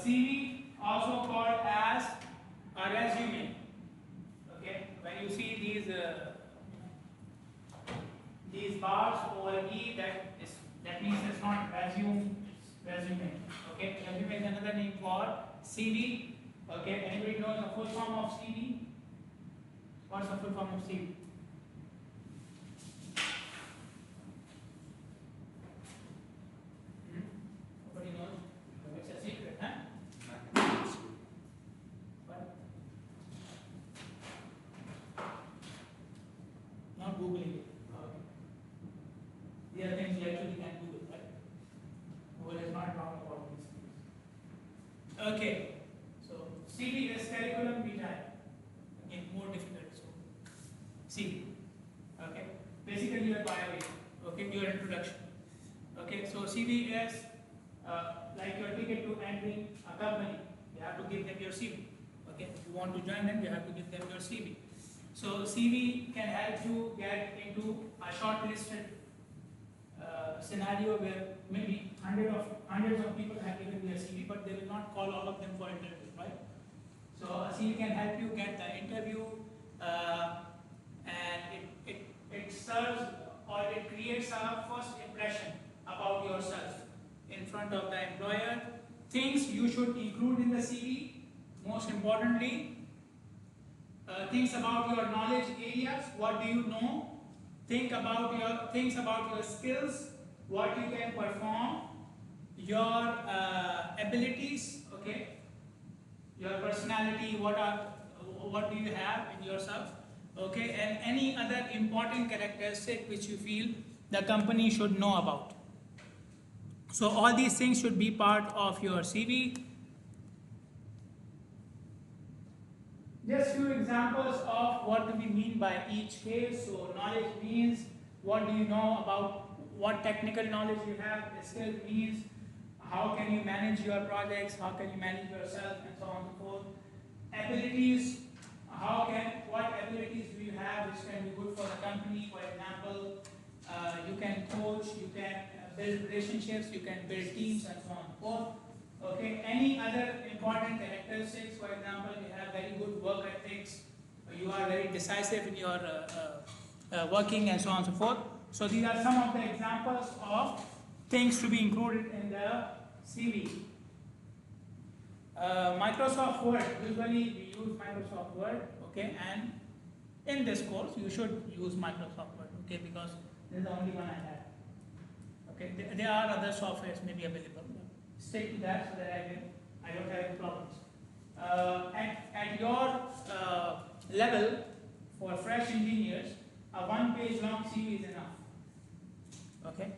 CV, also called as a resume. Okay, when you see these bars over E, that means it's not resume, it's resume. Okay, resume is another name for CV. Okay, anybody knows the full form of CV? What's the full form of CV? Nobody knows? It's a secret, huh? What? Not Googling it. Okay. The other things you actually can Google, right? Google is not wrong about these things. Okay. So CV is curriculum vitae. Again, more difficult. So CV. Okay. Basically your bio, okay, your introduction. Okay, so CV is like your ticket to entering a company. You have to give them your CV. Okay, if you want to join them, you have to give them your CV. So CV can help you get into a shortlisted scenario where maybe hundreds of people have given their CV, but they will not call all of them for interview, right? So a CV can help you get the interview, and it serves or it creates a first impression about yourself in front of the employer. Things you should include in the CV, most importantly, things about your knowledge areas, what do you know, things about your skills, what you can perform, your abilities, okay, your personality, what do you have in yourself, okay, and any other important characteristic which you feel the company should know about. So all these things should be part of your CV. Just few examples of what do we mean by each case. So knowledge means what do you know about, what technical knowledge you have. Skill means how can you manage your projects, how can you manage yourself, and so on and so forth. Abilities, what abilities do you have which can be good for the company? For example, you can coach, you can build relationships, you can build teams, and so on and so forth. Okay, any other important characteristics? For example, you have very good work ethics, you are very decisive in your working, and so on and so forth. So these are some of the examples of things to be included in the CV. Microsoft Word, usually we use Microsoft Word, okay, and in this course you should use Microsoft Word, okay, because this is the only one I have. Okay, there are other softwares maybe available. Stick to that so that I don't have any problems. At your level, for fresh engineers, a one-page long CV is enough. Okay?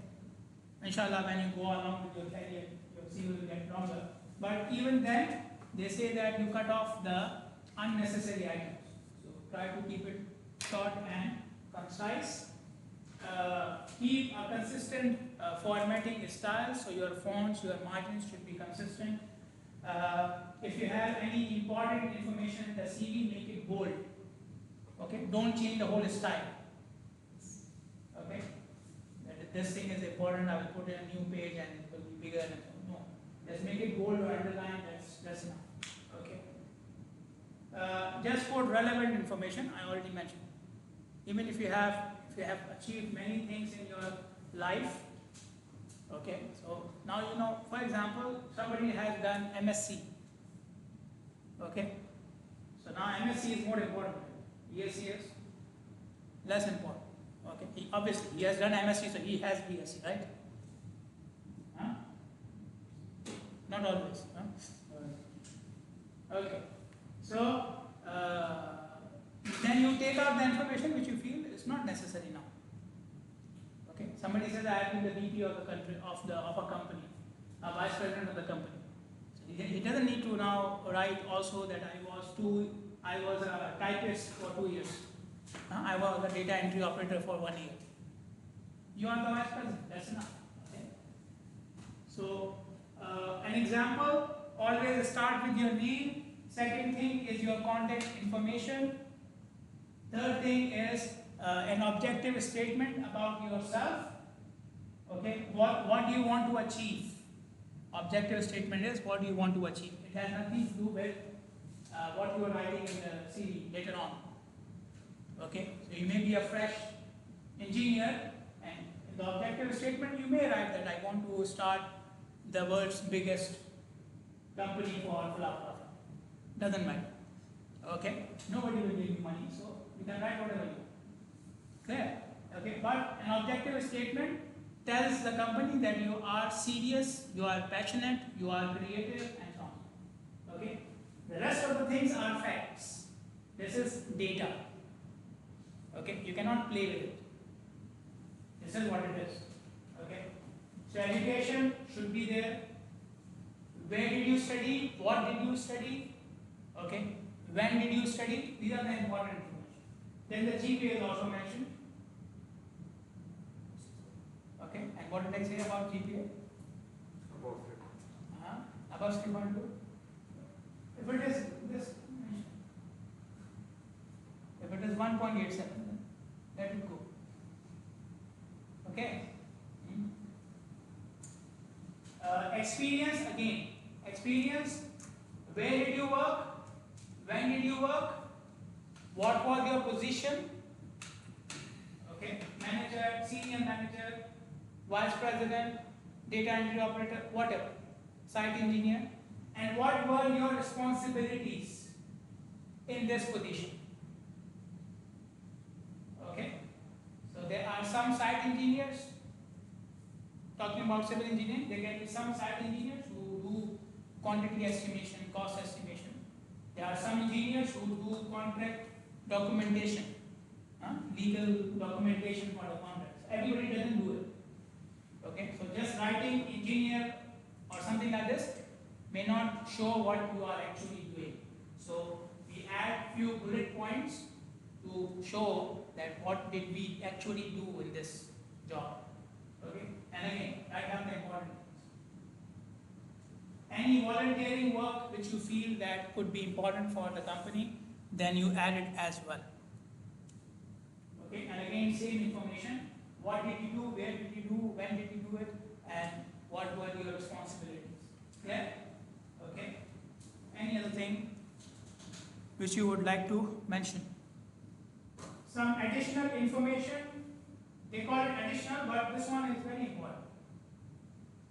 Inshallah, when you go along with your career, your CV will get longer. But even then, they say that you cut off the unnecessary items. So try to keep it short and concise. Keep a consistent formatting style, so your fonts, your margins should be consistent. If you have any important information in the CV, make it bold. Okay, don't change the whole style. Okay, this thing is important, I will put in a new page and it will be bigger. No, just make it bold or underline. That's enough. Okay. Just put relevant information. I already mentioned. Even if you have achieved many things in your life, okay, so now you know, for example, somebody has done MSc, okay, so now MSc is more important, BSc is less important, okay, obviously he has done MSc, so he has BSc, right? Huh? Not always, huh? Okay, so then you take out the information which you feel is not necessary now. Okay, somebody says I have been the VP of the country of a company, a vice president of the company. So he doesn't need to now write also that I was a typist for 2 years. I was a data entry operator for 1 year. You are the vice president. That's enough. Okay. So an example: always start with your name. Second thing is your contact information. Third thing is an objective statement about yourself. Okay, what do you want to achieve? Objective statement is what you want to achieve. It has nothing to do with what you are writing in the CV later on. Okay, so you may be a fresh engineer, and in the objective statement you may write that I want to start the world's biggest company for blah blah. Doesn't matter. Okay, nobody will give you money, so you can write whatever you want. Clear? Okay, but an objective statement tells the company that you are serious, you are passionate, you are creative, and so on. Okay, the rest of the things are facts. This is data. Okay, you cannot play with it. This is what it is. Okay, so education should be there. Where did you study? What did you study? Okay, when did you study? These are the important information. Then the GPA is also mentioned. Okay, and what did I say about GPA? Above 3. Above 3.2. If it is this, if it is 1.87, then let it go. Okay. Experience again. Experience. Where did you work? When did you work? What was your position? Okay. Manager, senior manager, vice president, data entry operator, whatever. Site engineer. And what were your responsibilities in this position? Okay. So there are some site engineers. Talking about civil engineering, there can be some site engineers who do quantity estimation, cost estimation. There are some engineers who do contract documentation, legal documentation for the contracts. Everybody doesn't do it. Okay, so just writing engineer or something like this may not show what you are actually doing. So we add few bullet points to show that what did we actually do in this job. Okay, and again, write down the important things. Any volunteering work which you feel that could be important for the company, then you add it as well. Okay, and again, same information. What did you do, where did you do, when did you do it, and what were your responsibilities. Yeah? Okay. Any other thing which you would like to mention? Some additional information. They call it additional, but this one is very important.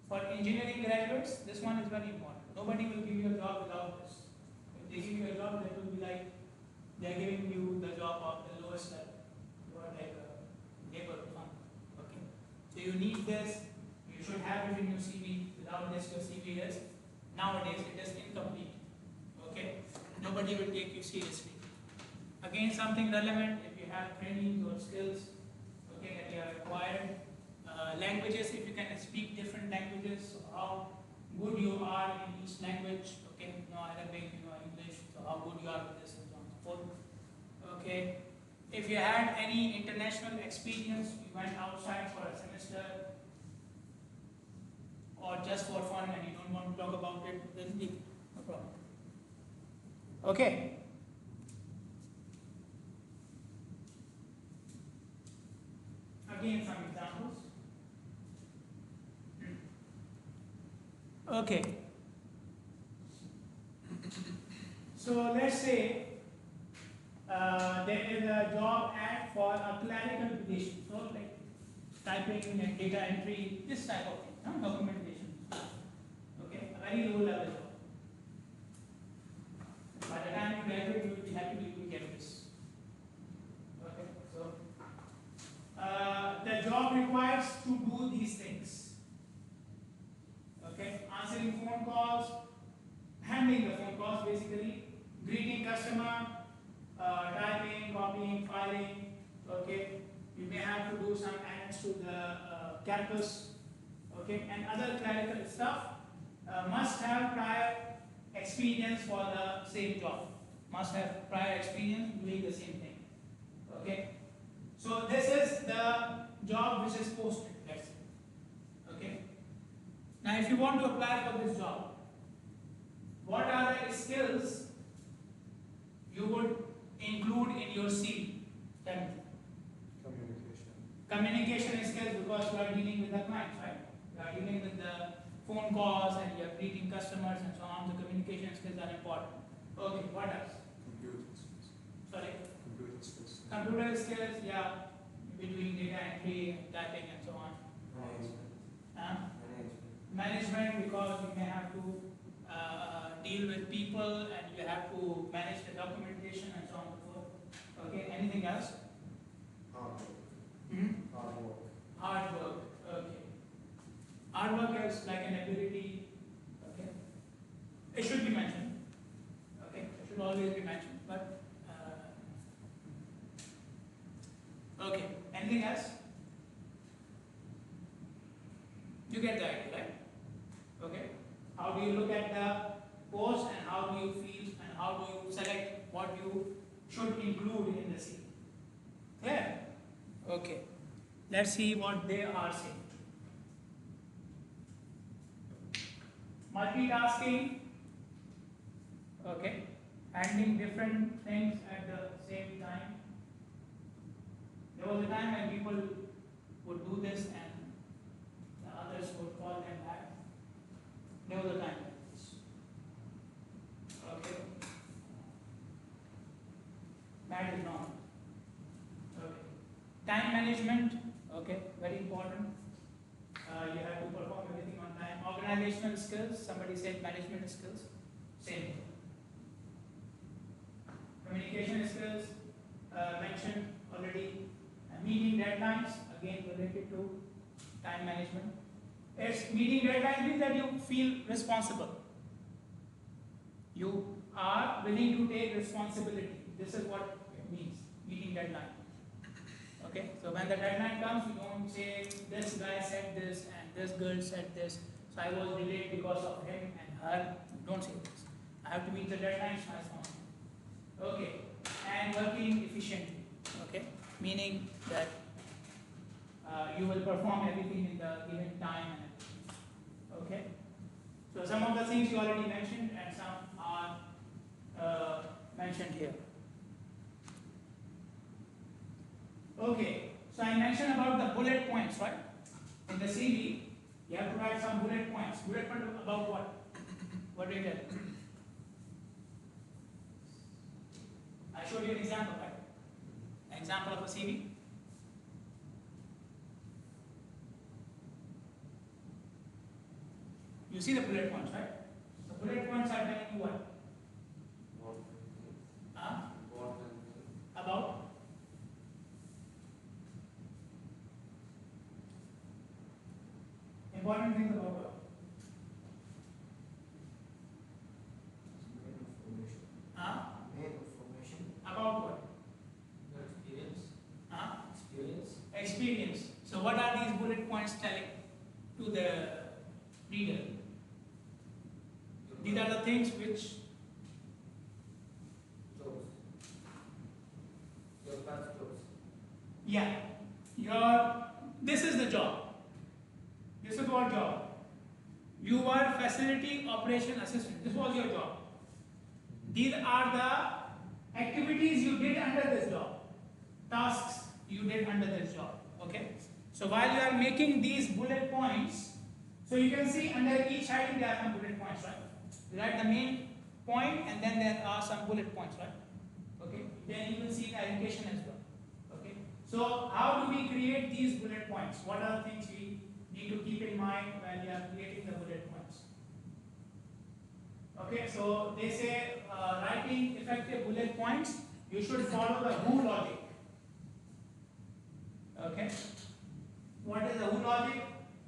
For engineering graduates, this one is very important. Nobody will give you a job without this. If they give you a job, that will be like they are giving you the job of the lowest level. You are like a labor or something. Okay. So you need this. You should have it in your CV. Without this, your CV is nowadays it is incomplete. Okay. Nobody will take you seriously. Again, something relevant. If you have training or skills, okay, that you have acquired. Languages, if you can speak different languages, so how good you are in each language. Okay, you know Arabic, you know English, so how good you are with this and so on and so forth. Okay, if you had any international experience, you went outside for a semester or just for fun and you don't want to talk about it, then leave. No problem. Okay. Again, some examples. Okay. So let's say there is a job ad for a clerical position. So like typing and data entry, this type of thing, documentation. Okay, a very low level job. By the time you graduate, you will be happy you will get this. Okay, so the job requires to do these things. Okay, answering phone calls, handling the phone calls basically, greeting customer, typing, copying, filing. Okay, you may have to do some annex to the campus. Okay, and other clerical stuff. Must have prior experience for the same job. Must have prior experience doing the same thing. Okay, so this is the job which is posted. Let's say. Okay. Now, if you want to apply for this job, what are the skills you would include in your CV? Tell me. Communication. Communication skills, because you are dealing with the clients, right? You are dealing with the phone calls and you're greeting customers and so on. The communication skills are important. Okay, what else? Computer skills. Sorry? Computer skills. Computer skills, yeah. You'll be doing data entry, typing and so on. Management, because you may have to deal with people and you have to manage the documentation and so on and so forth. Okay, anything else? Hard work. Hard work. Hard work, okay. Hard work is like an ability, okay. It should be mentioned, okay. It should always be mentioned, but, okay. Anything else? You get the idea, right? Okay. How do you look at the post and how do you feel and how do you select what you should include in the CV? Clear? Okay. Let's see what they are saying. Multitasking. Okay. Handling different things at the same time. There was a time when people would do this and the others would call them back. There was a time like this. Okay. That is not. Okay. Time management. Okay. Very important. You have to perform everything on time. Organizational skills. Somebody said management skills. Same thing. Communication skills. Mentioned already. Meeting deadlines. Again related to time management. It's meeting deadlines means that you feel responsible. You are willing to take responsibility. This is what it means, meeting deadline. Okay, so when the deadline comes, you don't say, this guy said this and this girl said this, so I was delayed because of him and her. Don't say this. I have to meet the deadline, so I respond. Okay, and working efficiently. Okay, meaning that you will perform everything in the given time and everything. Okay? So some of the things you already mentioned and some are mentioned here. Okay, so I mentioned about the bullet points, right? In the CV, you have to write some bullet points. Bullet point about what? What do you tell? I showed you an example, right? An example of a CV. You see the bullet points, right? The bullet points are telling you what? About? Important things about what? Main information. About what? Experience. Experience. Experience. So what are these bullet points telling to the reader? These are the things which Jobs. Your past jobs. yeah, this is the job. This is your job. You were facility operation assistant. This was your job. These are the activities you did under this job. Tasks you did under this job. Okay? So while you are making these bullet points, so you can see under each heading there are some bullet points, right? You write the main point and then there are some bullet points, right? Okay? Then you will see the education as well. Okay? So how do we create these bullet points? What are the things we need to keep in mind when we are creating the bullet points? Okay, so they say writing effective bullet points, you should follow the who logic. Okay? What is the who logic?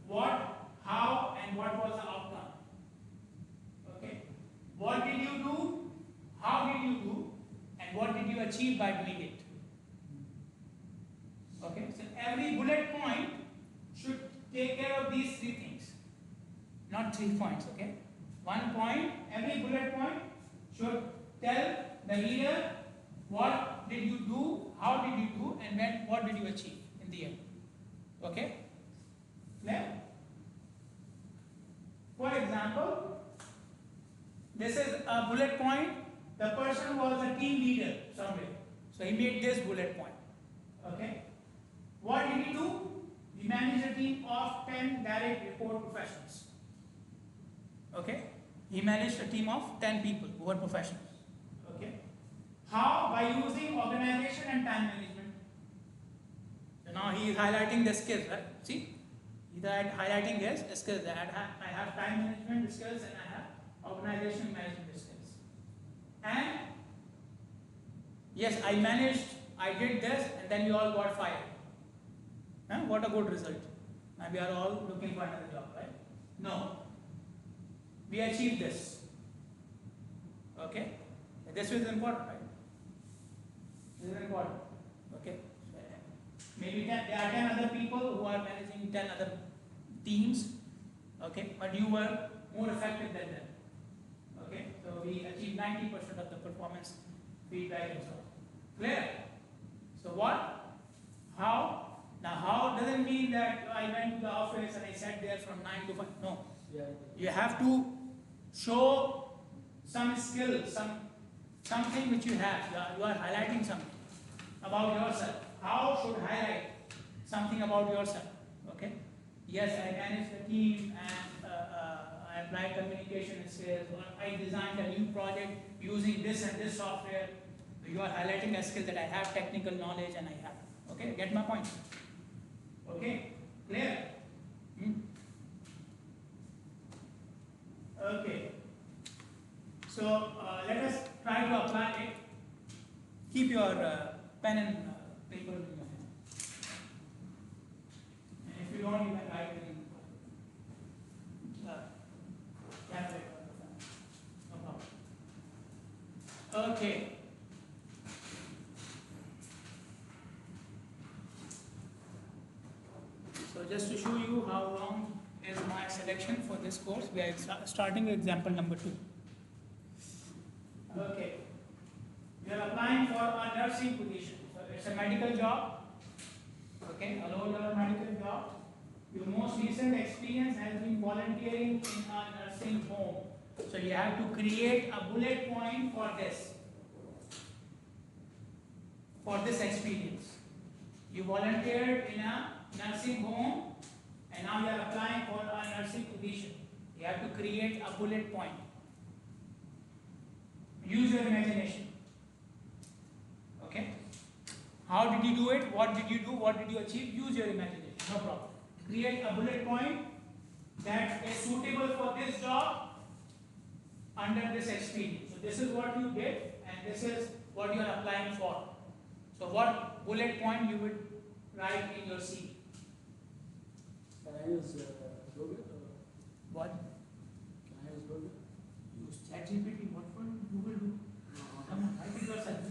What, how, and what was the outcome? Okay? What did you do? How did you do? And what did you achieve by doing it? Okay? So every bullet point should take care of these three things. Not 3 points, okay? 1 point, every bullet point should tell the reader what did you do, how did you do, and when, what did you achieve in the end. Okay? Clear? For example, this is a bullet point. The person was a team leader somewhere. So he made this bullet point. Okay? What did he do? He managed a team of 10 direct report professionals. Okay, he managed a team of 10 people who were professionals. Okay, how? By using organization and time management. So now he is highlighting the skills, right? See, he's highlighting his skills. I have time management skills and I have organization management skills. And yes, I managed, I did this, and then you all got fired. Huh? What a good result. Now we are all looking for another job, right? No. We achieved this. Okay? This is important, right? This is important. Okay? Maybe there are 10 other people who are managing 10 other teams. Okay? But you were more effective than them. Okay? So we achieved 90% of the performance feedback and so on. Clear? So what? How? Now how doesn't mean that I went to the office and I sat there from 9 to 5. No. Yeah. You have to show some skill, something which you have. You are highlighting something about yourself. How should highlight something about yourself? Okay. Yes, I managed the team and I applied communication skills, or I designed a new project using this and this software. You are highlighting a skill that I have technical knowledge and I have. Okay, get my point? Okay, clear? Okay. So let us try to apply it. Keep your pen and paper in your hand. And if you don't, you can write it in tablet or the phone. No problem. Okay. So just to show you how long is my selection for this course, we are starting with example number 2. Okay. We are applying for a nursing position. So it's a medical job. Okay, a low-level medical job. Your most recent experience has been volunteering in a nursing home. So you have to create a bullet point for this experience. You volunteered in a nursing home and now you are applying for a nursing position. You have to create a bullet point. Use your imagination. Okay? How did you do it? What did you do? What did you achieve? Use your imagination. No problem. Create a bullet point that is suitable for this job under this experience. So this is what you did and this is what you are applying for. So what bullet point you would write in your CV? Can I use Google? What? Can I use Google? Use ChatGPT. What for Google do? Come on, write it yourself.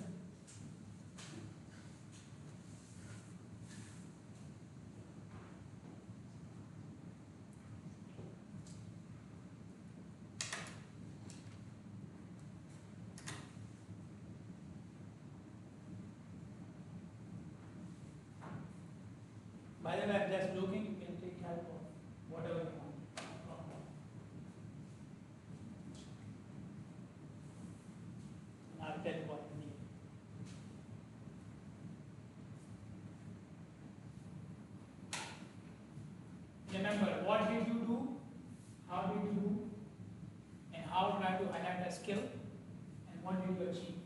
By the way, I'm just looking, you can take help of whatever you want. I'll tell you what you need. Remember, what did you do? How did you do? And how try to highlight a skill? And what did you achieve?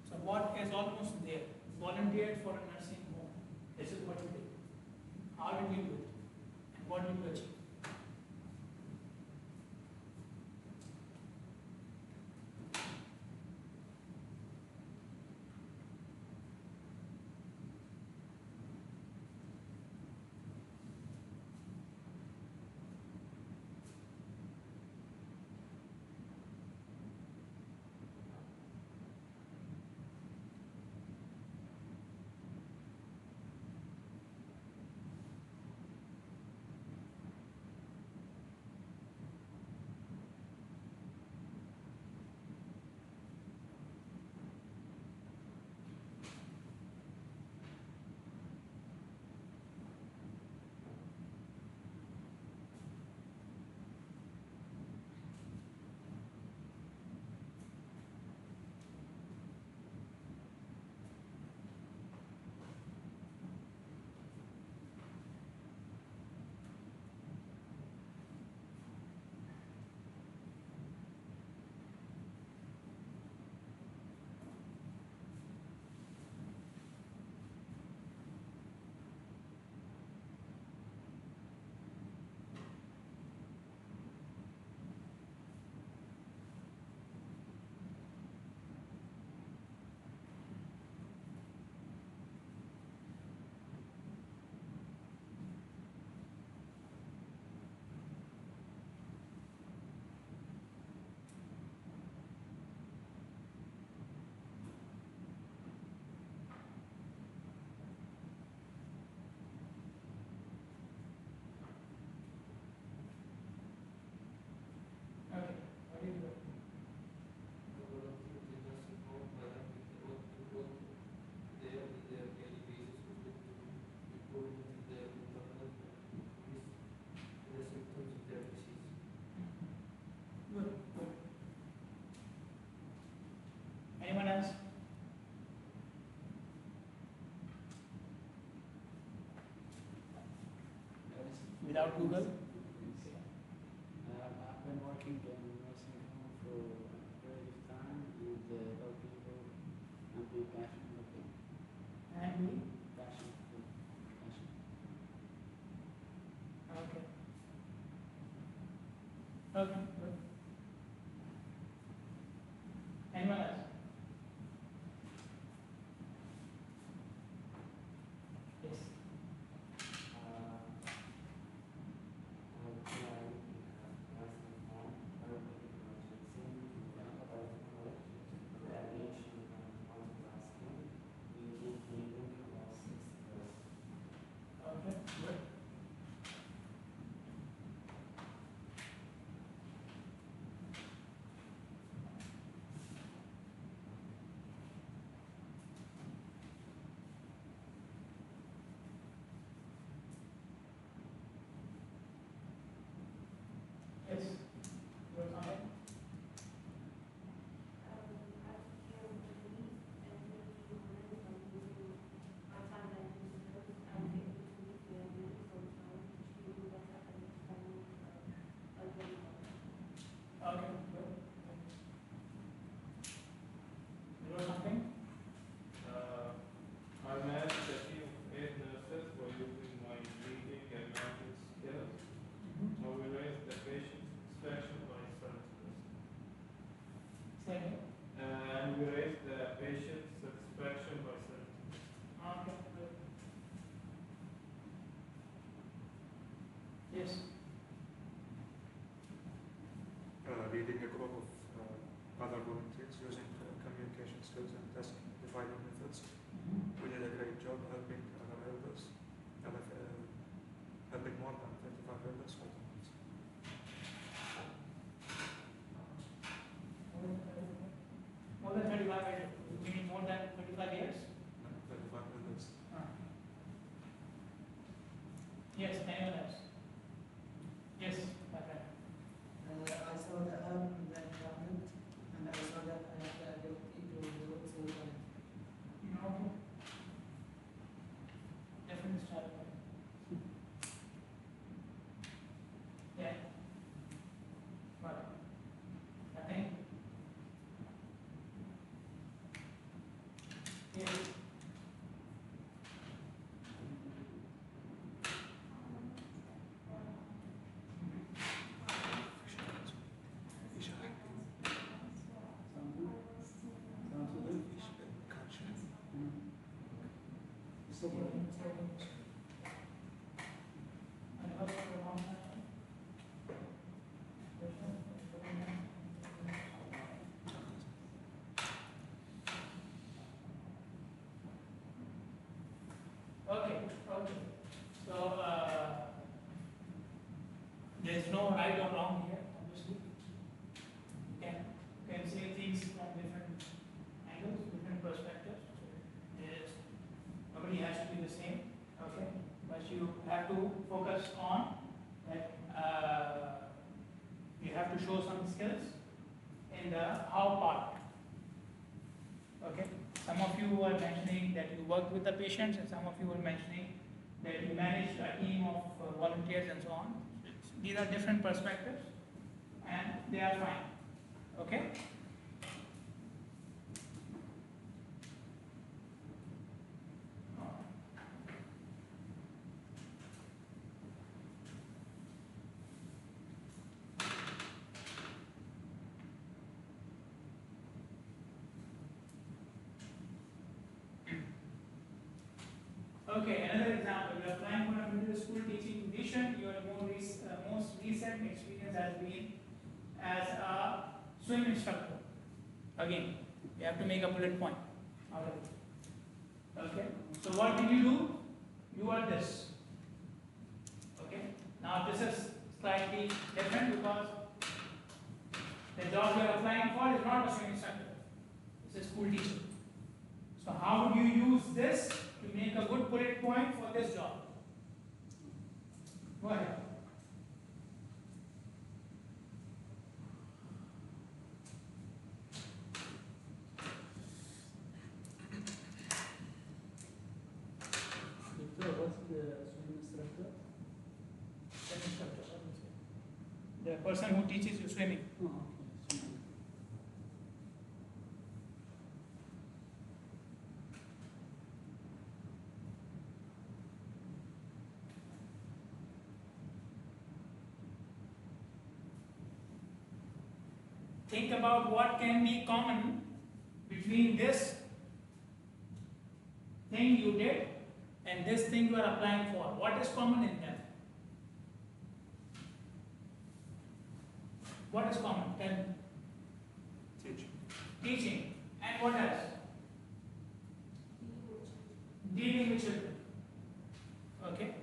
So what is almost there? Volunteered for a nursing home. This is what you did. How did you do it? And what did you achieve? Anyone else? Without Google? I've been working in a nursing home for a period of time and help people and be passionate about it. And we? Passionate. Okay. Okay, good. Anyone else? Yes. Okay, good. Yes. You were comment? Okay, good. You wrote something? I managed a team of 8 nurses by using my reading and writing skills. I will raise the patient satisfaction by 70%. Say again. And we raise the patient satisfaction by 70%. Okay, good. Yes. Leading a group of other volunteers using communication skills and task dividing methods. We did a great job helping other elders, helping more than 35 elders for 2 months. More than 35 years. You mean more than 35 years? 35 elders. Yes, anyone else? Yes, my friend. I saw the app in the internet and I saw that I have the ability to do it so well. Okay. Different style. Yeah. What? Nothing? Yes. Sounds good. So what? Okay, okay. So, there's no right or wrong here, obviously. You can see things from different angles, different perspectives. Yes. Nobody has to be the same, okay? But you have to focus on that, you have to show some skills in the how part. Okay? Some of you were mentioning that you worked with the patients, and some of you were mentioning that you managed a team of volunteers and so on. These are different perspectives, and they are fine. Okay? Okay, another example. You are applying for a middle school teaching position. Your most recent experience has been as a swim instructor. Again, you have to make a bullet point out of it. Okay, so what did you do? You are this. Okay, now this is slightly different because the job you are applying for is not a swim instructor, it's a school teacher. So, how would you use this to make a good bullet point for this job? Go ahead. Sir, what's the swimming instructor? That instructor, what do you say? The person who teaches you swimming. Oh, okay, swimming. Think about what can be common between this thing you did and this thing you are applying for. What is common in them? What is common? Tell me. Teaching. Teaching. And what else? Dealing with children. Okay?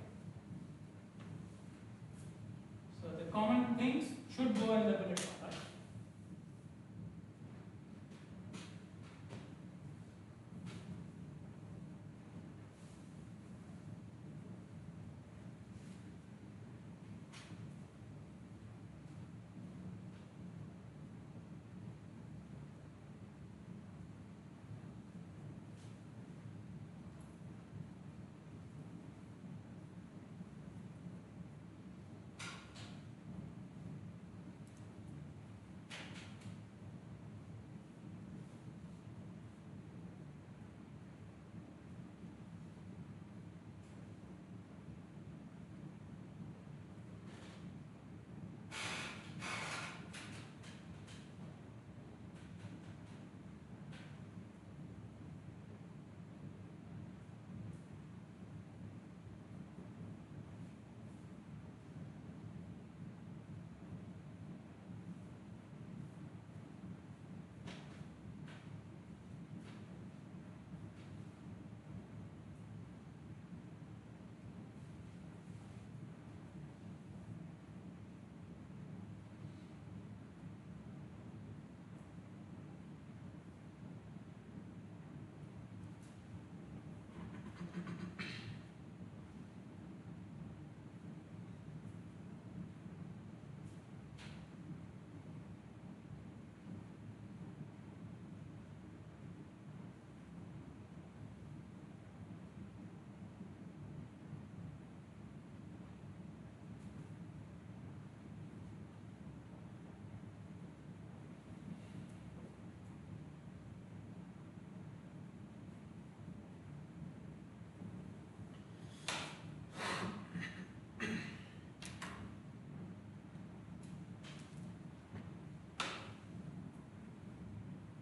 So the common things should go in the bullet point, right?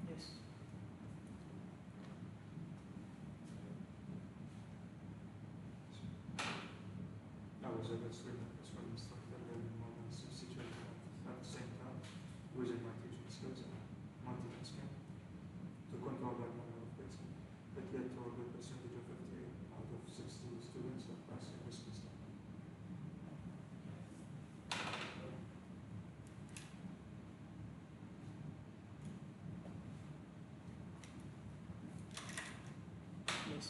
Yes. I was able to swim instructor and more than 60 children at the same time, using my teaching skills and multitasking to control that number of kids. It led to a good percentage of 50 out of 60 students of passing this mistake. Yes.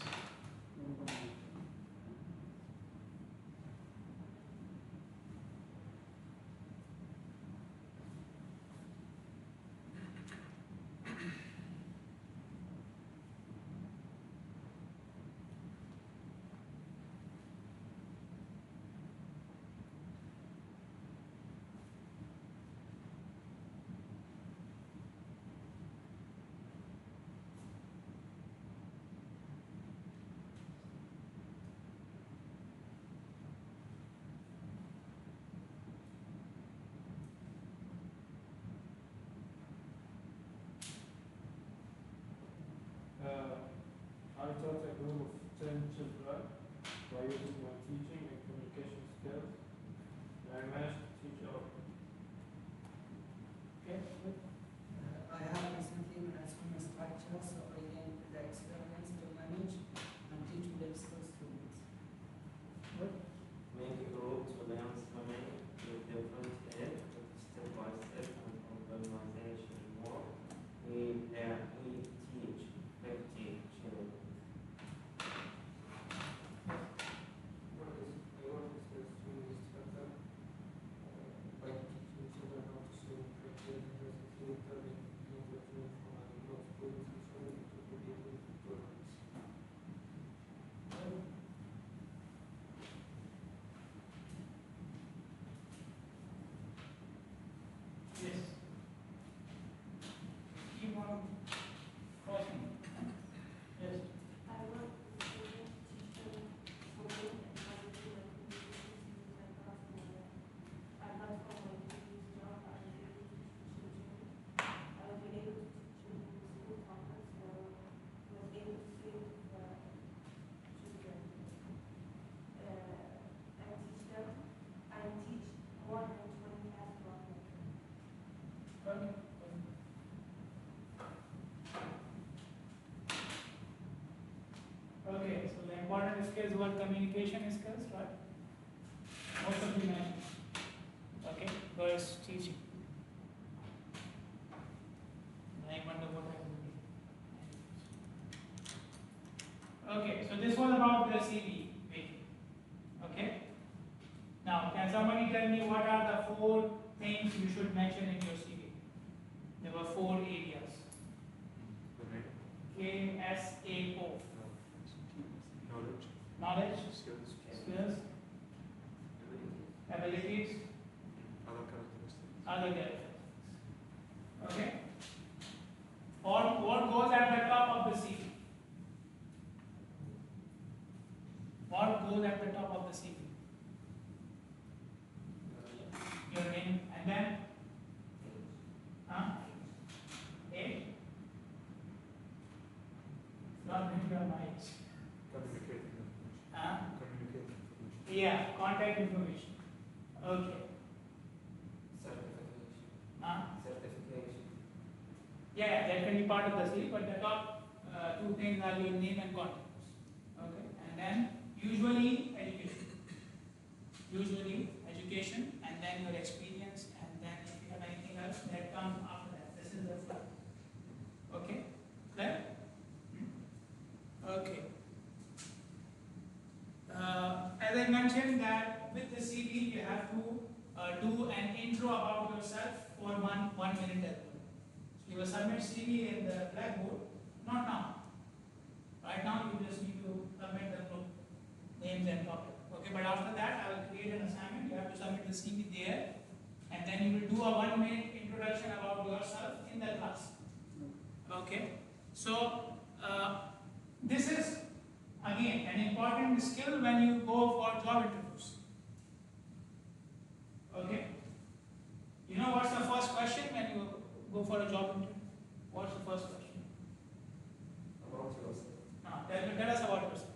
skills were communication skills, right? Most of you mentioned. Okay, verse teaching. I wonder what I will do. Okay, so this was about the CV making. Okay. Now, can somebody tell me what are the 4 things you should mention in your CV? There were 4 areas. KSAO. Knowledge. Knowledge, Skills. skills, abilities, Other characteristics. other characteristics. Okay? What goes at the top of the CV? What goes at the top of the CV? Your name and then? Huh? A? Not maybe your mics. Communicating information. Huh? Communicating information. Yeah, contact information. Okay. Certification. Huh? Certification. Yeah, that can be part of the CV, but the top 2 things are your name and contact. Okay, and then usually education. Usually education, and then your experience, and then if you have anything else that comes after that. This is the flow. Okay, clear? Okay. As I mentioned that with the CV you have to do an intro about yourself for one minute as well. So you will submit CV in the blackboard, not now. Right now you just need to submit the group names and topic. Okay, but after that I will create an assignment. You have to submit the CV there, and then you will do a 1-minute introduction about yourself in the class. Okay, so this is again an important skill when you go for job interviews. Okay, you know what's the first question when you go for a job interview? What's the first question? About yourself. Now, tell us about yourself.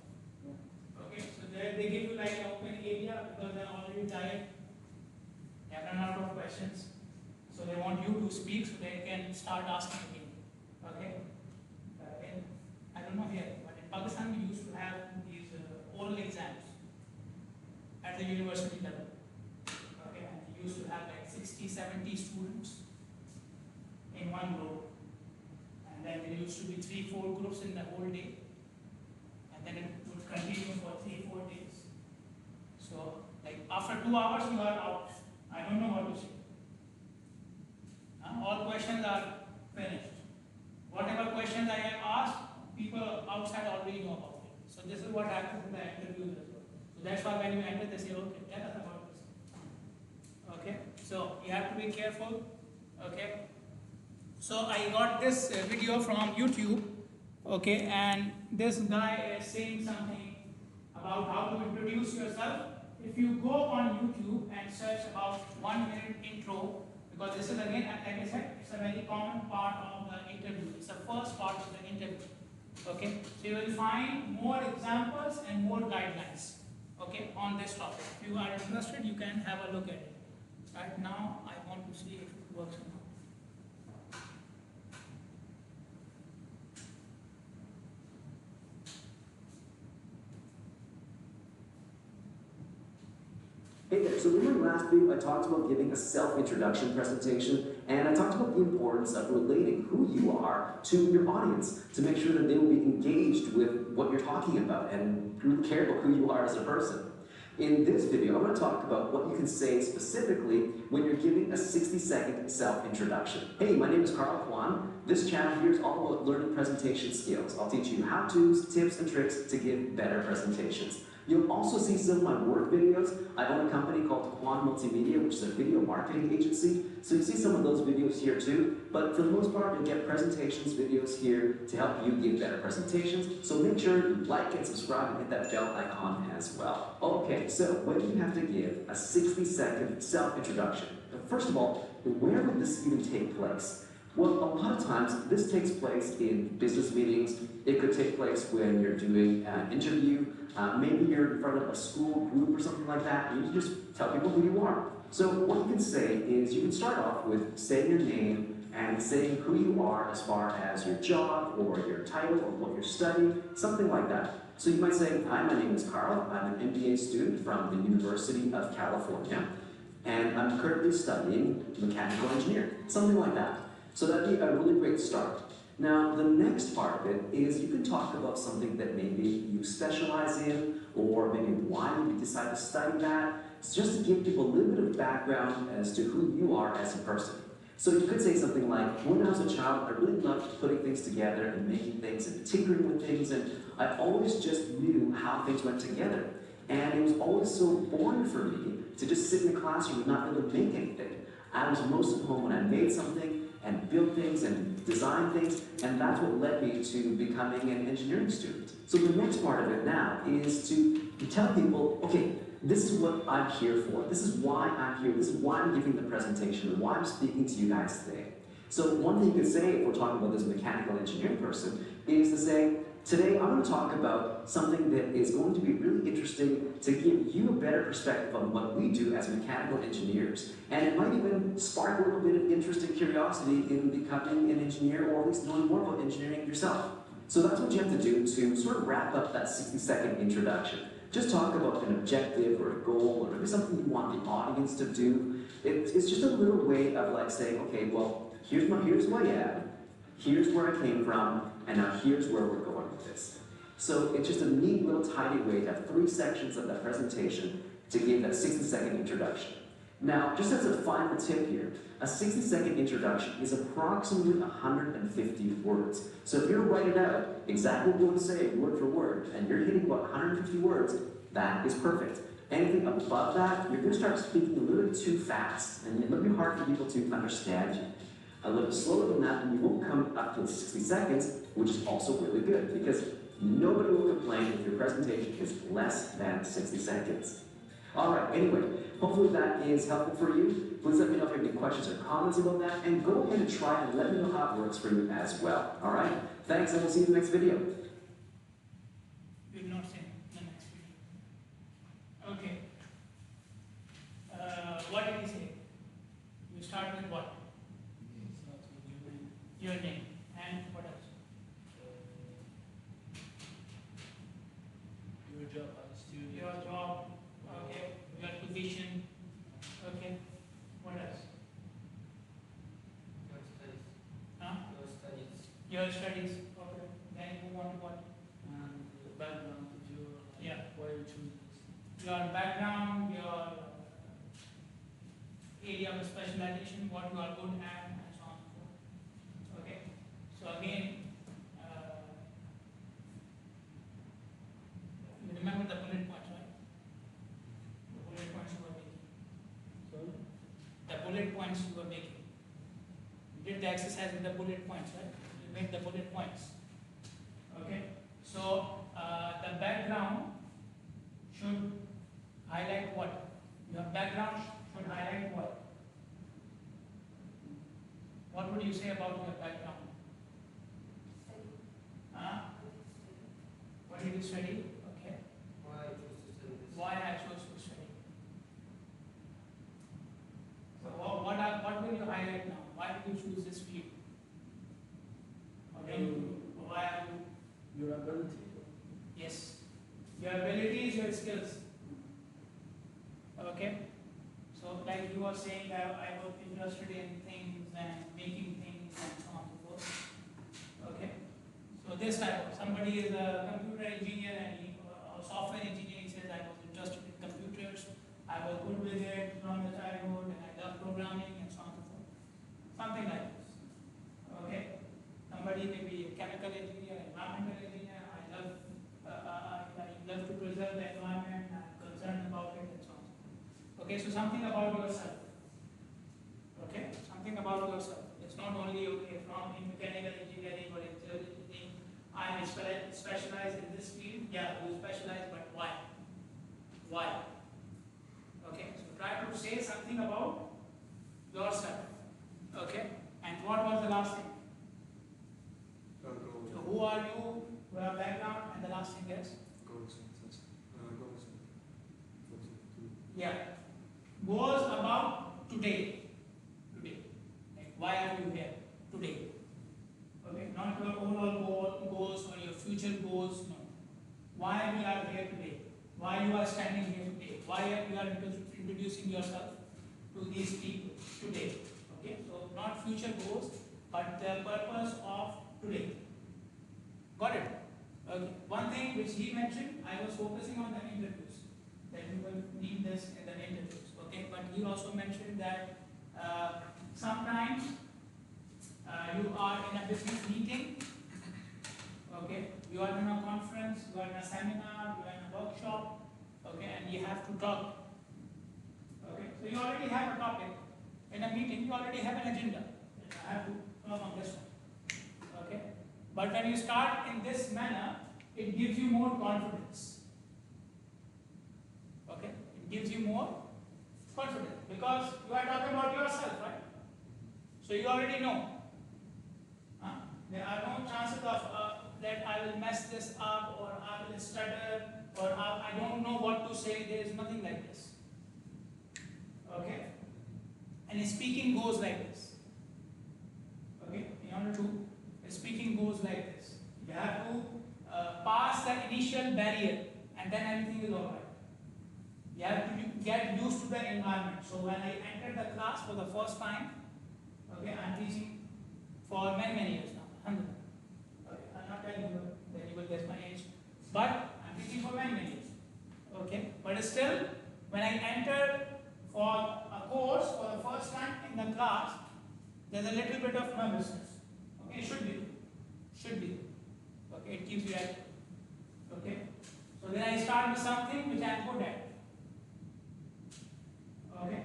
Okay, so they give you like an open area because they're already tired. They have run out of questions. So they want you to speak so they can start asking again. Okay? I don't know here, but in Pakistan we used to have these oral exams at the university level. Okay, and we used to have like 60, 70 students in one group. And then there used to be 3-4 groups in the whole day. And then it would continue for 3-4 days. So, like after 2 hours you are out. I don't know what to say. All questions are finished. Whatever questions I have asked, people outside already know about it. So this is what happens in the interviews as well. So that's why when you enter, they say, okay, tell us about this. Okay, so you have to be careful. Okay, so I got this video from YouTube. Okay, and this guy is saying something about how to introduce yourself. If you go on YouTube and search about 1-minute intro, because this is again, like I said, it's a very common part of the interview. It's the first part of the interview. Okay, so you will find more examples and more guidelines. Okay, on this topic. If you are interested, you can have a look at it. Right now, I want to see if it works or not. Hey there, so in my last video I talked about giving a self-introduction presentation, and I talked about the importance of relating who you are to your audience to make sure that they will be engaged with what you're talking about and really care about who you are as a person. In this video, I'm going to talk about what you can say specifically when you're giving a 60-second self-introduction. Hey, my name is Carl Kwan. This channel here is all about learning presentation skills. I'll teach you how-tos, tips, and tricks to give better presentations. You'll also see some of my work videos. I own a company called Kwan Multimedia, which is a video marketing agency. So you see some of those videos here too. But for the most part, you'll get presentations videos here to help you give better presentations. So make sure you like and subscribe and hit that bell icon as well. Okay, so when do you have to give a 60-second self-introduction? First of all, where would this even take place? Well, a lot of times this takes place in business meetings. It could take place when you're doing an interview. Maybe you're in front of a school group or something like that, and you just tell people who you are. So what you can say is you can start off with saying your name and saying who you are as far as your job or your title or what you're studying, something like that. So you might say, hi, my name is Carl. I'm an MBA student from the University of California, and I'm currently studying mechanical engineering, something like that. So that'd be a really great start. Now, the next part of it is you can talk about something that maybe you specialize in, or maybe why you decide to study that. It's just to give people a little bit of background as to who you are as a person. So you could say something like, when I was a child, I really loved putting things together and making things and tinkering with things, and I always just knew how things went together. And it was always so boring for me to just sit in the classroom and not really make anything. I was most at home when I made something and built things and designed things, and that's what led me to becoming an engineering student. So the next part of it now is to tell people, okay, this is what I'm here for. This is why I'm here. This is why I'm giving the presentation and why I'm speaking to you guys today. So one thing you could say if we're talking about this mechanical engineering person is to say, today I'm going to talk about something that is going to be really interesting to give you a better perspective on what we do as mechanical engineers. And it might even spark a little bit of interest and curiosity in becoming an engineer, or at least knowing more about engineering yourself. So that's what you have to do to sort of wrap up that 60-second introduction. Just talk about an objective or a goal, or maybe something you want the audience to do. It's just a little way of like saying, okay, well, here's who I am, here's where I came from, and now here's where we're going with this. So it's just a neat little tidy way to have 3 sections of that presentation to give that 60-second introduction. Now, just as a final tip here, a 60-second introduction is approximately 150 words. So if you're writing it out exactly what you want to say, word for word, and you're hitting about 150 words, that is perfect. Anything above that, you're going to start speaking a little bit too fast, and it'll be hard for people to understand you. A little slower than that, and you won't come up to the 60 seconds, which is also really good, because nobody will complain if your presentation is less than 60 seconds. All right, anyway, hopefully that is helpful for you. Please let me know if you have any questions or comments about that, and go ahead and try and let me know how it works for you as well. All right, thanks, and we'll see you in the next video. We will not see the next video. Okay. What did he say? You start with what? Your name. And what else? Your job as a student. Your job. Okay. Your position. Okay. What else? Your studies. Huh? Your studies. Your studies. Okay. Then you want to what? And the background of your life. Yeah. Why you choose this. Your background, your area of specialization, what you are good at, and so on and so forth. Okay. So again, you remember the bullet points, right? The bullet points you were making. Sorry? The bullet points you were making. You did the exercise with the bullet points, right? You made the bullet points. Okay. So the background should highlight what? Your background should highlight what? What would you say about your background? Huh? What did you study? Okay. Why I chose to study this. Why I chose to study? So what will you highlight now? Why did you choose this field? Okay. Why are you? Your ability. Yes. Your abilities, your skills. Okay. So like you were saying, I was interested in things and making things and so on and so forth. Okay. So this type of, somebody is a computer engineer and or software engineer, he says I was interested in computers, I was good with it from the childhood and I love programming and so on and so forth. Something like this. Okay. Somebody may be a chemical engineer, environmental engineer, I love to preserve the environment, I'm concerned about it and so on. Okay, so something about yourself. Okay, something about yourself. It's not only okay from in mechanical engineering or in civil engineering. I specialize in this field. Yeah, you specialize, but why? Why? Okay, so try to say something about yourself. Okay, and what was the last thing? So who are you? Your background, and the last thing is? Yeah. Goals about today. Like why are you here today? Okay, not your overall goals or your future goals, no. Why why you are standing here today, why you are introducing yourself to these people today. Okay, so not future goals, but the purpose of today. Got it? Okay. One thing which he mentioned, I was focusing on the interviews, that you will need this in the interviews. Okay, but he also mentioned that sometimes you are in a business meeting. Okay, you are in a conference, you are in a seminar, you are in a workshop. Okay, and you have to talk. Okay, so you already have a topic. In a meeting, you already have an agenda. I have to talk on this one. Okay, but when you start in this manner, it gives you more confidence. Okay, it gives you more confidence because you are talking about yourself, right? So you already know. There are no chances of that I will mess this up or I will stutter or I don't know what to say. There is nothing like this. Okay? And speaking goes like this. Okay? In order to, speaking goes like this. You have to pass the initial barrier and then everything is alright. You have to get used to the environment. So when I entered the class for the first time, okay, I'm teaching for many years now. Okay, I'm not telling you that you will guess my age, but I'm teaching for many years. Okay, but still, when I enter for a course for the first time in the class, there's a little bit of nervousness. Okay, should be. Okay, it keeps you active. Okay, so then I start with something which I'm good at. Okay,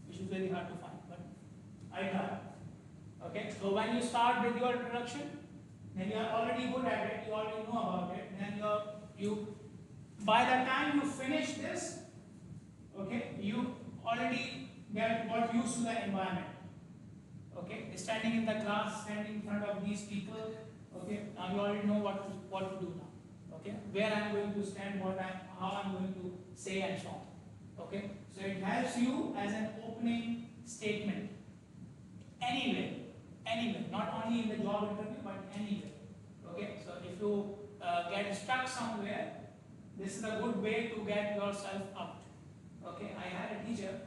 which is very hard to find, but I try. Okay, so when you start with your introduction, then you are already good at it, you already know about it, then you by the time you finish this, okay, you already got used to the environment. Okay, standing in the class, standing in front of these people, okay, now you already know what to do now. Okay, where I'm going to stand, how I'm going to say and so on. Okay, so it helps you as an opening statement. Anywhere, not only in the job interview, but anywhere. Okay, so if you get stuck somewhere, this is a good way to get yourself out. Okay, I had a teacher,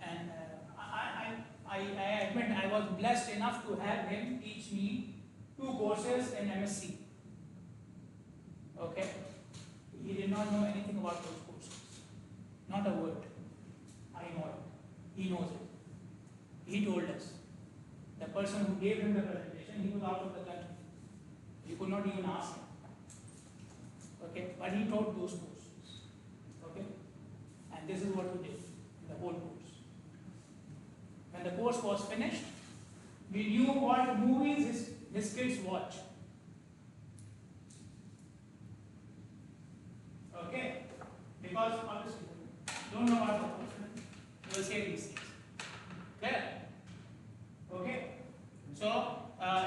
and I admit I was blessed enough to have him teach me 2 courses in MSc. Okay, he did not know anything about those courses, not a word. I know it. He knows it. He told us. The person who gave him the presentation, he was out of the country. You could not even ask him. Okay, but he taught those courses. Okay, and this is what we did in the whole course. When the course was finished, we knew what movies his kids watch. Okay, because obviously don't know what the course is. You will say these things. Clear? Okay, so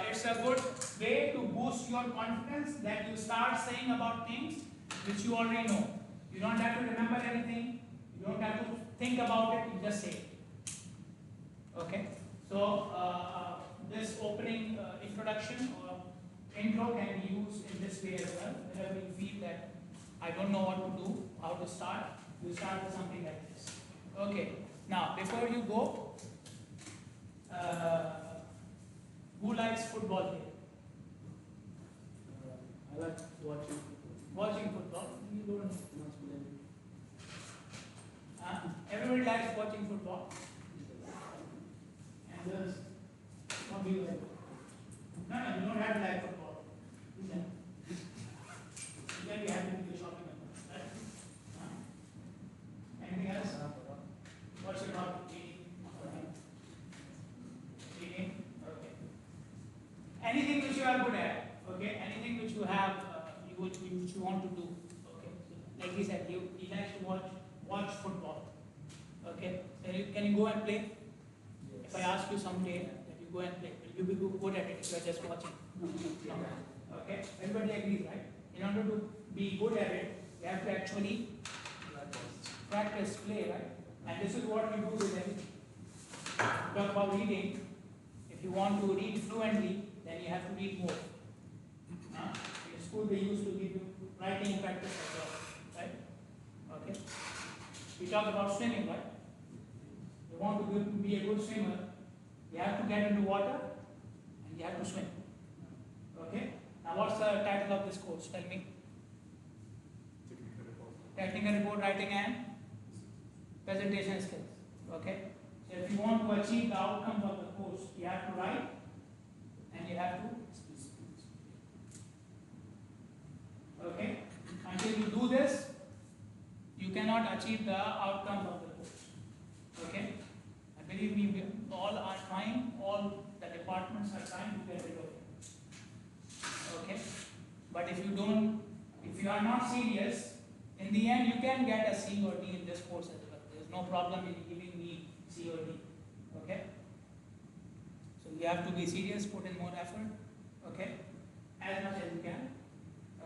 it's a good way to boost your confidence that you start saying about things which you already know. You don't have to remember anything, you don't have to think about it, you just say it. Okay, so this opening introduction or intro can be used in this way as well. Whenever you feel that I don't know what to do, how to start, you start with something like this. Okay, now before you go, who likes football here? I like watching football. Watching football? You don't know. Not playing. Everybody likes watching football. And there's what do you like? No, you don't have to like football. You can be happy with your shopping account, right? Anything else? What's your hobby? Reading? Okay. Anything which you are good at, okay? Anything which you have, which you want to do, okay? So, like he said, he likes to watch football, okay? Can you go and play? Yes. If I ask you someday that you go and play, will you be good at it if you are just watching? No. Okay? Everybody agrees, right? In order to be good at it, you have to actually practice, play, right? And this is what we do with everything. Talk about reading. If you want to read fluently, then you have to read more. In school, they used to give you writing practice as well, right? Okay. We talked about swimming, right? You want to be a good swimmer, you have to get into water and you have to swim. Okay? Now what's the title of this course? Tell me. Technical report writing and presentation skills. Okay? So if you want to achieve the outcomes of the course, you have to write and you have to speak. Okay? Until you do this, you cannot achieve the outcomes of the course. Okay? And believe me, we all are trying, all the departments are trying to get rid of it. Okay? But if you are not serious, in the end you can get a C or D in this course as well. There is no problem in giving me C or D. Okay? So you have to be serious, put in more effort. Okay? As much as you can.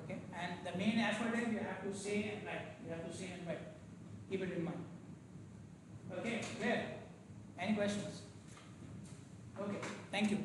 Okay? And the main effort is you have to say and write. You have to say and write. Keep it in mind. Okay? Clear? Any questions? Okay. Thank you.